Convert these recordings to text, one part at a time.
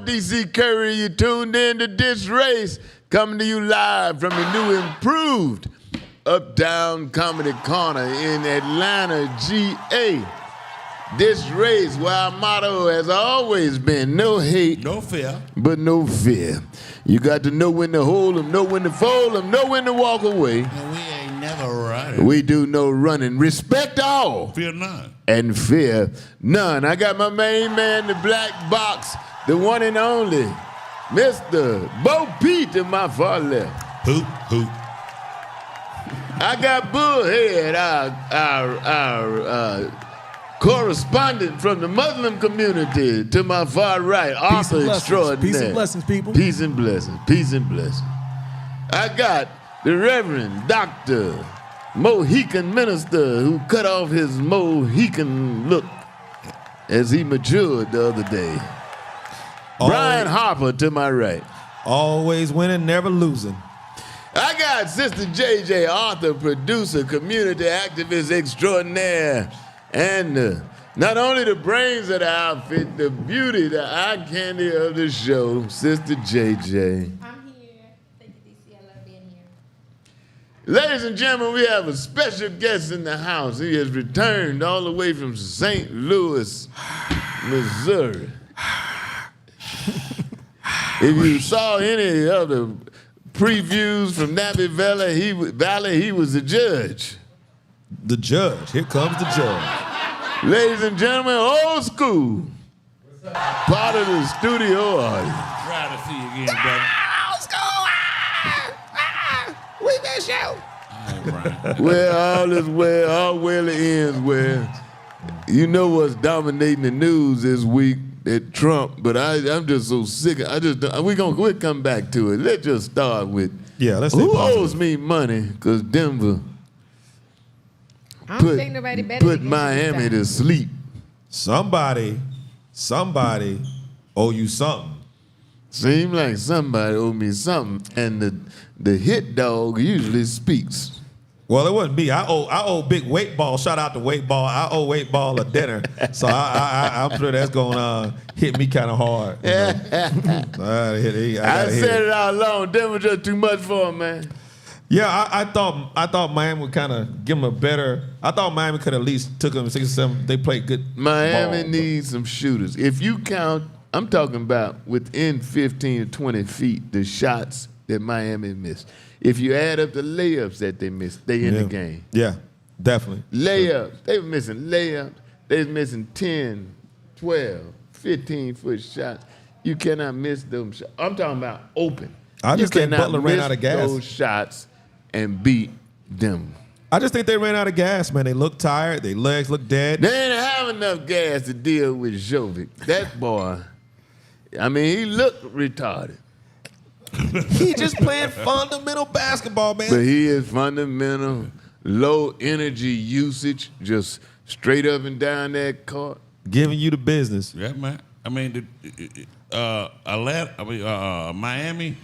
DC Curry, you tuned in to DisRace, coming to you live from the new improved Uptown Comedy Corner in Atlanta, GA. DisRace, where our motto has always been no hate, no fear, but no fear. You got to know when to hold them, know when to fold them, know when to walk away. No, we ain't never running. We do no running. Respect all. Fear none. And fear none. I got my main man, the black box, the one and only, Mr. Bo Pete to my far left. Hoop, hoop. I got Bullhead, our correspondent from the Muslim community to my far right, author extraordinaire. Peace and blessings, people. Peace and blessings. Peace and blessings. I got the Reverend Dr. Mohican minister who cut off his Mohican look as he matured the other day. Brian Harper to my right. Always winning, never losing. I got Sister JJ, author, producer, community activist extraordinaire, and not only the brains of the outfit, the beauty, the eye candy of the show, Sister JJ. I'm here. Thank you, DC. I love being here. Ladies and gentlemen, we have a special guest in the house. He has returned all the way from St. Louis, Missouri. If you saw any of the previews from Napa Valley, he was the judge. The judge. Here comes the judge. Ladies and gentlemen, old school. Part of the studio audience. Proud to see you again, brother. Old school. We miss you. All right, Brian. Well, all well it ends well. You know what's dominating the news this week? At Trump, but I'm just so sick. We'll come back to it. Let's just start with let's who owes me money, because Denver I don't think nobody better put Miami to sleep. Somebody owe you something. Seems like somebody owe me something, and the hit dog usually speaks. Well, it wasn't me. I owe Big Weightball. Shout out to Weightball. I owe Weightball a dinner, so I'm sure that's gonna hit me kind of hard. I said it all along. Denver just too much for him, man. Yeah, I thought Miami would kind of give him a better. I thought Miami could at least took him 6 or 7. They played good. Miami ball, needs some shooters. If you count, I'm talking about within 15 to 20 feet, the shots that Miami missed. If you add up the layups that they missed, they in the game. Yeah, definitely. Layups. They were missing layups. They was missing 10, 12, 15-foot shots. You cannot miss them shots. I'm talking about open. I just think Butler ran out of gas. Those shots and beat them. I just think they ran out of gas, man. They look tired. Their legs look dead. They didn't have enough gas to deal with Jovic. That boy, I mean, he looked retarded. He just playing fundamental basketball, man. But he is fundamental, low energy usage, just straight up and down that court. Giving you the business. Yeah, man. I mean, Miami.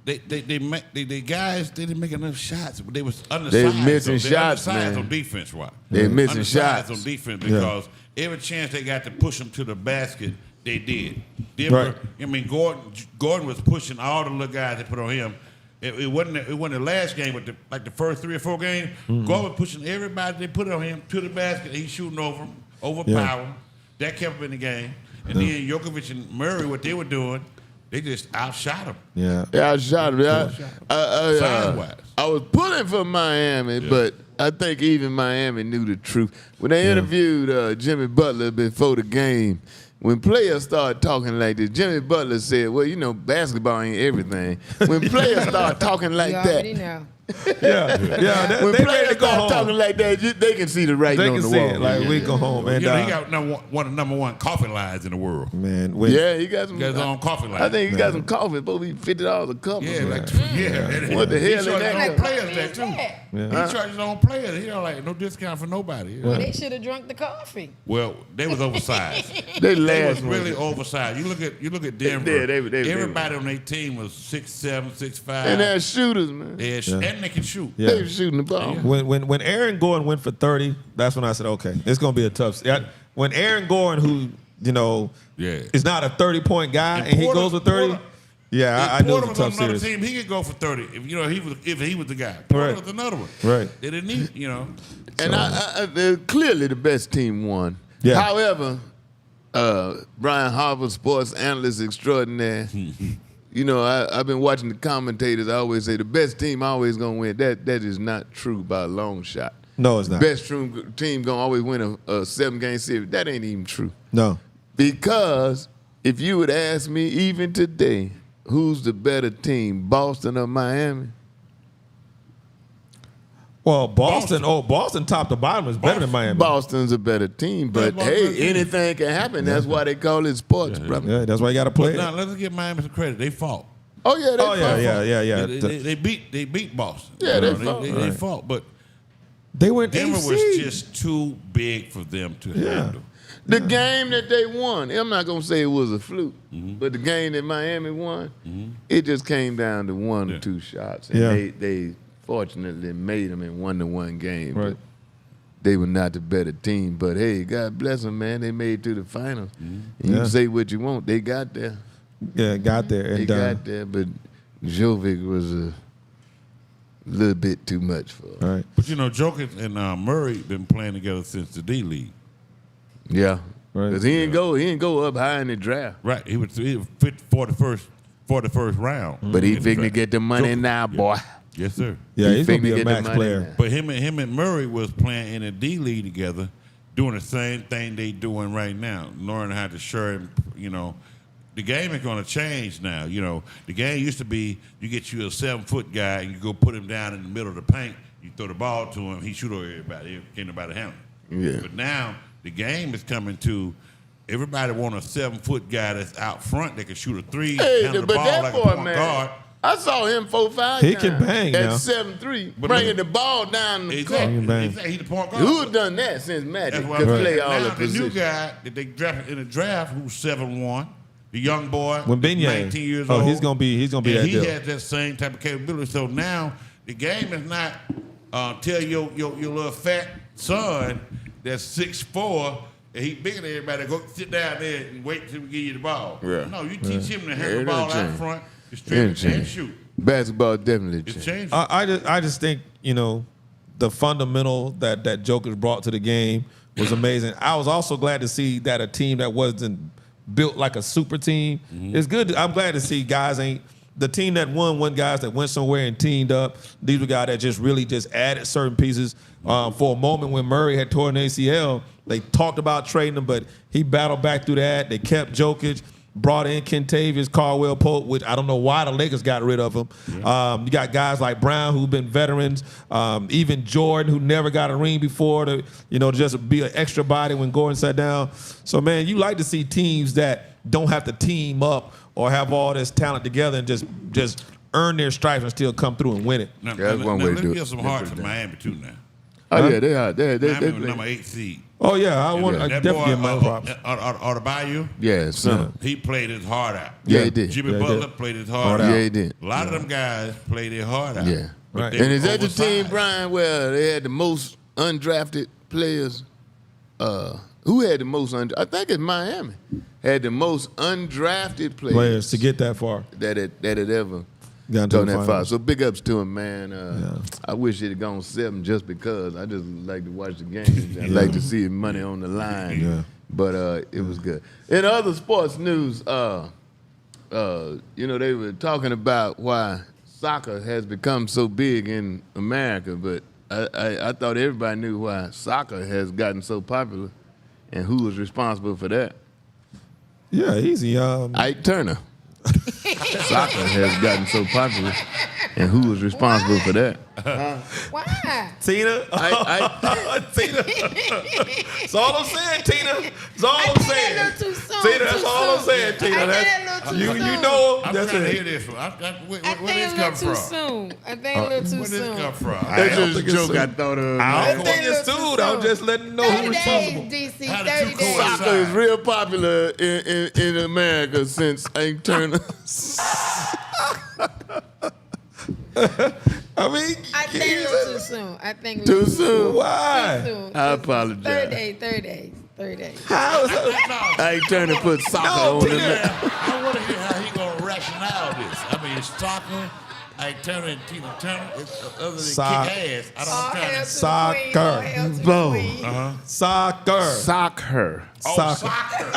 They guys didn't make enough shots. They was undersized. They missing shots, man. On defense, right? They missing undersized shots on defense because every chance they got to push them to the basket, they did. Denver, I mean, Gordon was pushing all the little guys they put on him. It wasn't the last game, but the first 3 or 4 games, Gordon was pushing everybody they put on him to the basket. He's shooting over them, overpower them. That kept him in the game. And then Djokovic and Murray, what they were doing, they just outshot him. Yeah, outshot him. Size-wise. I was pulling for Miami, but I think even Miami knew the truth. When they interviewed Jimmy Butler before the game, when players start talking like this, Jimmy Butler said, well, you know, basketball ain't everything. When players start talking like that. You already know. When players start talking like that, they can see the writing on the wall. It, like, we go home, man. You know, he got one of the #1 coffee lines in the world. Man, he got some. He got his own coffee line. I think he got some coffee, but we $50 a cup. Yeah, What the hell he charges his own players that too. He charges his own players. He don't like no discount for nobody. Well, they should have drunk the coffee. Well, they was oversized. They was really oversized. You look at Denver. Everybody on their team was 6'7", 6'5". And they're shooters, man. And they can shoot. They were shooting the ball. When Aaron Gordon went for 30, that's when I said, okay, it's gonna be a tough. When Aaron Gordon, who is not a 30-point guy, and he goes with 30. Yeah, I know it's a tough another series. team, he could go for 30. If he was the guy. Porter was another one. Right. They didn't need, And I clearly the best team won. Yeah. However, Brian Harper, sports analyst extraordinaire. I've been watching the commentators. I always say the best team always gonna win. That is not true by a long shot. No, it's not. Best team gonna always win a 7-game series. That ain't even true. No. Because if you would ask me even today, who's the better team, Boston or Miami? Well, Boston top to bottom is better than Miami. Boston's a better team, but anything can happen. That's why they call it sports, brother. Yeah, that's why you got to play. Now let's give Miami some credit. They fought. Oh yeah, yeah. They beat Boston. Yeah, they fought, but they went Denver AC. was just too big for them to handle. The game that they won, I'm not gonna say it was a fluke, but the game that Miami won, it just came down to one or two shots, and they fortunately made them in 1-1 game. Right. But they were not the better team. But hey, God bless them, man. They made it to the finals. And you can say what you want, they got there. Yeah, got there. And They got there, but Jovic was a little bit too much for them. Right. But Jokic and Murray been playing together since the D League. Yeah, Right. because he didn't go up high in the draft. Right, he was fit for the first round. But he figuring to get the money now, boy. Yes, sir. Yeah, he's going to be finna a get the max money player. now. But him and Murray was playing in a D League together, doing the same thing they doing right now, learning how to share. The game is going to change now. The game used to be you get you a 7-foot guy and you go put him down in the middle of the paint. You throw the ball to him, he shoot over everybody. Can't nobody handle it. Yeah. But now the game is coming to everybody want a 7-foot guy that's out front that can shoot a three, handle the but ball that like boy, a point man, guard. I saw him 4-5 He times can bang at now. 7'3", But bringing look- the ball down the court. Exactly. He's the point guard. Who's done that since Magic That's what could I'm play saying. all the Now, the new positions? guy that they drafted in the draft, who's 7'1", the young boy, Wembanyama. 19 years old. He's gonna be and that he deal. has that same type of capability. So now the game is not tell your little fat son that's 6'4", and he bigger than everybody, go sit down there and wait till we give you the ball. Yeah. No, you teach him to handle the it'll ball out change. front, distribute, and shoot. Basketball definitely It's changed. changing. I just think the fundamental that Jokic brought to the game was amazing. I was also glad to see that a team that wasn't built like a super team. It's good. I'm glad to see guys the team that won guys that went somewhere and teamed up. These were guys that just really just added certain pieces. For a moment when Murray had torn ACL, they talked about trading him, but he battled back through that. They kept Jokic. Brought in Kentavious Caldwell Pope, which I don't know why the Lakers got rid of him. You got guys like Brown who've been veterans, even Jordan who never got a ring before to just be an extra body when Gordon sat down. So man, you like to see teams that don't have to team up or have all this talent together and just earn their stripes and still come through and win it. Now, that's one way to let's do it. give some heart to Miami too now. Oh yeah, they are. They Miami was play. number 8 seed. Oh yeah, I That definitely boy, give my props. Adebayo, Yeah, son. he played his heart out. Yeah, he did. Jimmy Yeah, he Butler did. played his heart Yeah, out. he did. A lot of them guys played their heart out. Yeah. But Right. they And were is that the team, oversized. Brian, where they had the most undrafted players? Who had the most I think it's Miami. Had the most undrafted Players to get that far. that had ever Got into done the that far. finals. So big ups to him, man. I wish it had gone 7 just because. I just like to watch the games. I like to see money on the line. Yeah. But it was good. In other sports news, they were talking about why soccer has become so big in America, but I thought everybody knew why soccer has gotten so popular and who was responsible for that. Yeah, easy. Ike Turner. Soccer has gotten so popular, and who was responsible for that? Why? Tina. Tina. That's all I'm saying, Tina. That's all I'm saying. A little too soon. Tina, that's all I'm saying, Tina. I That's, think a little too you soon. know. I'm That's trying to it. hear this one. Where I did think this a come little too from? soon. I think a little too Where did this come soon. from? I That's don't just a think it's joke I soon. thought of. I don't man. think it's Little too. too I'm soon. just letting you know 30 who's responsible. days, DC. How the 30 two days. coincide? Soccer is real popular in America since Ike Turner. I mean, I think a little too soon. I think a Too little soon. why? too soon. I apologize. 30 days. 30 days. I ain't trying to put soccer on him. I want to hear how he gonna rationale this. I mean, it's soccer. I Turner and Tina Turner. It's other than kick ass. I All don't hail know. to the queen, all hail to the Boom. queen. Soccer. Sock her. Oh, Soccer. soccer.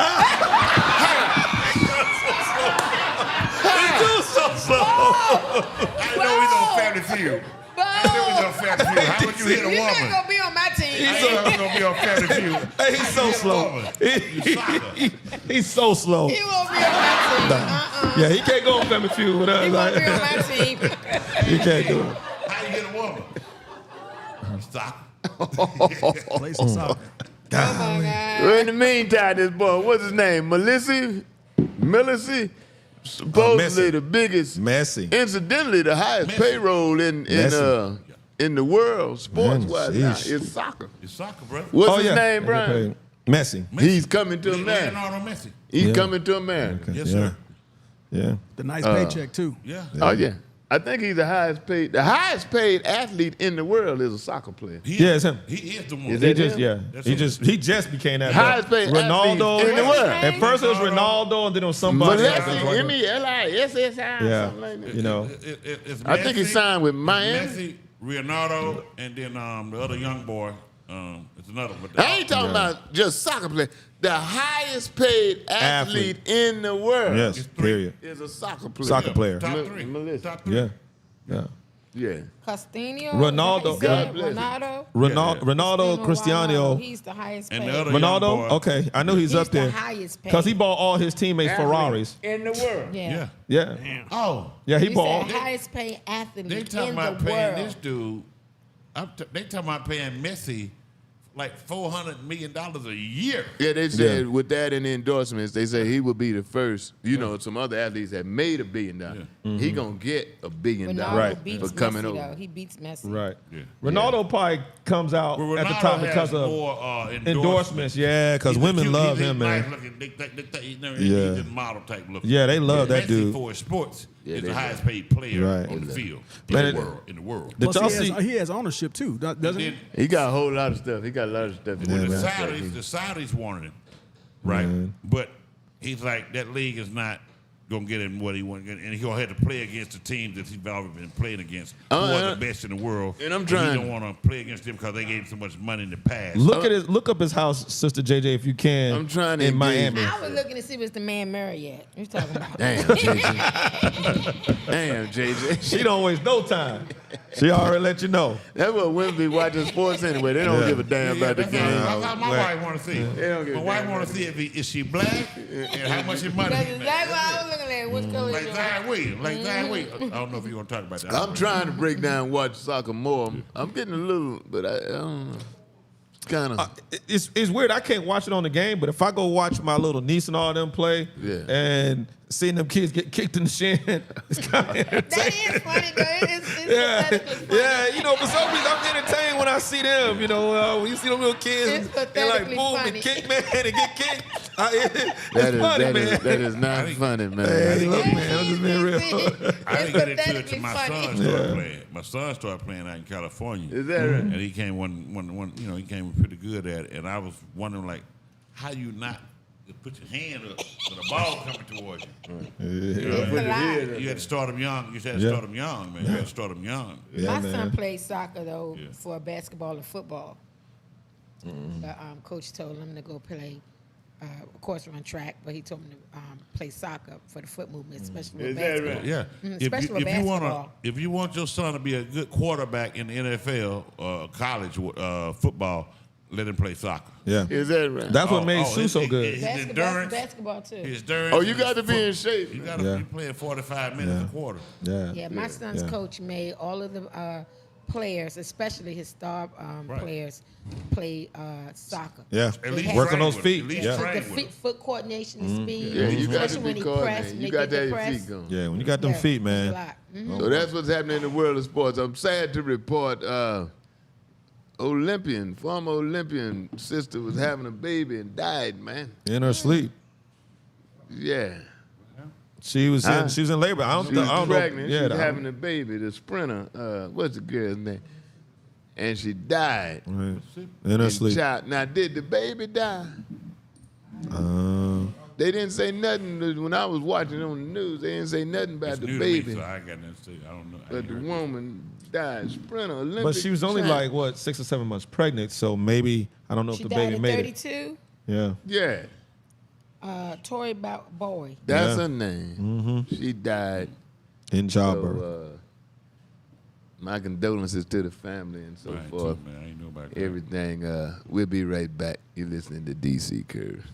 I know he's on Family Feud. I know he's on Family Feud. How would you hit a You're woman? not gonna be on my team. I know he's gonna be on Family Feud. Hey, he's so slow. He's so slow. He won't be on my team. Yeah, he can't go on Family Feud with us. He won't be on Like, my team. he can't do it. How you get a woman? Soccer. Play some soccer. Oh my God. Well, in the meantime, this boy, what's his name? Millicent? Supposedly Messi. the biggest, Messi. incidentally, the highest Messi. payroll in the world, sports-wise now, sheesh. is soccer. It's soccer, bro. What's his name, Brian? Messi. He's coming to America. Leonardo Messi. He's Yeah. coming to America. Yes, Yeah. sir. Yeah. The nice paycheck too. Yeah. Oh, yeah. I think he's the highest paid athlete in the world is a soccer player. Yeah, it's him. He is the one. Is He that just him? That's he him. just became that. Highest paid Ronaldo athlete in the world. At first it was Ronaldo, and then it was somebody else. That was like- Mellissi, Yeah, something like that. you know. It's I think he Messi, signed with Miami. Messi, Ronaldo, and then the other young boy. It's another one. But I ain't talking about just soccer player. The highest paid athlete in the world Yes. Period. is a soccer player. Soccer player. Top three. Melissa. Top three. Yeah. Yeah. Yeah. Castillo. Ronaldo. God bless him. Ronaldo. Ronaldo, Cristiano. He's the highest And paid. the other young Ronaldo. boy. Okay, I knew he's up the there highest paid. because he bought all his teammates Ferraris. in the world. Yeah. Yeah. Yeah. Oh, Yeah, he He's bought. the highest paid athlete they in talking the about paying world. this dude. They talking about paying Messi like $400 million a year. Yeah, they said Yeah. with that and the endorsements, they say he would be the first. You know, some other athletes have made $1 billion. He gonna get $1 billion Ronaldo Right. beats for coming Messi, over. though. He beats Messi. Right. Yeah. Ronaldo probably comes out Well, at the Ronaldo top has because of more endorsements. Yeah, because He's a women cute- love he's him, nice man. looking. Yeah. He's just model type looking. Yeah, they love that Messi dude. for his sports is they the love highest paid player Right. on the field Man, in the world. In the world. Did y'all Plus, see? he has ownership too, doesn't And he? then He got a whole lot of stuff. He got a lot of stuff. Yeah, the man. Saudis wanted him, right? But he's like, that league is not gonna get him what he wants, and he's gonna have to play against the teams that he's already been playing against, who are the best in the world. and I'm He trying- don't want to play against them because they gave him so much money in the past. Look up his house, Sister JJ, if you can. I'm trying to in engage. Miami. I was looking to see if it's the man married yet. What you talking about? Damn, JJ. Damn, JJ. She don't waste no time. She already let you know. That's what women be watching sports anyway. They don't Yeah. give a damn about the That's game. what my wife want to see. They don't give My a wife damn want about to see is she black and how much his money. That's he exactly what make. I was looking at. Which color Like is Zion Williams, like Zion Williams. I don't know if you're gonna talk about that. I'm trying to break down and watch soccer more. I'm getting a little, but I don't know. It's kind of. It's weird. I can't watch it on the game, but if I go watch my little niece and all them play, Yeah. and seeing them kids get kicked in the shin, it's kind of That is funny, though. It's yeah, pathetically funny. yeah. You know, for some reason I'm entertained when I see them. You know, when you see them little kids It's and like pathetically boom funny. and kick, man, and get kicked. It's That is, funny, that man. is, that is not funny, man. Hey, look, man, I'm just being real. I didn't get into it pathetically till my funny. son started playing. My son started playing out in California. Is that right? And he came one, you know, he came pretty good at it. And I was wondering, like, how you not just put your hand up with a ball coming towards you? You know, It's a lot. you had to start him young. You had to start him young, man. You had to start him young. Yeah, My man. son plays soccer though Yeah. for basketball and football. But coach told him to go play, of course, run track. But he told him to play soccer for the foot movement, especially with Is that basketball. right? Yeah. Especially with basketball. If you want your son to be a good quarterback in the NFL or college football, let him play soccer. Yeah, Is that right? that's what made Sue his- so his- good. his Basketball, endurance, basketball too. his endurance. Oh, you and got to his be in foot. shape. You got to Yeah. be playing 45 minutes a quarter. Yeah, Yeah, my son's Yeah. coach made all of the players, especially his star Right. players, play soccer. yeah. At least Work on train those with feet. him. At least Yeah. train The with feet, him. foot coordination, and speed, Yeah, you got to especially be when he press, coordinated. when You they got get to the have your press. feet going. Yeah, when you got them Yeah, feet, it's a man. lot. So that's what's happening in the world of sports. I'm sad to report former Olympian sister was having a baby and died, man. In her sleep, Yeah. she was in labor. I don't She was know. pregnant. Yeah, she was having a baby, the sprinter. What's the girl's name? And she died. in her sleep. Now, did the baby die? They didn't say nothing when I was watching on the news. They didn't say nothing about It's the new to me, baby. so I got nothing to say. I don't know. I But ain't the heard this. woman died, sprinter, Olympic. But she was only champ. like what 6 or 7 months pregnant, so maybe I don't know She if the died baby at made 32. it. Yeah. Yeah, Tori Boy. that's Yeah. her name. She died. In childbirth. So, my condolences to the family and so I ain't forth. too, man. I ain't know about that. Everything. We'll be right back. You're listening to DC Curve.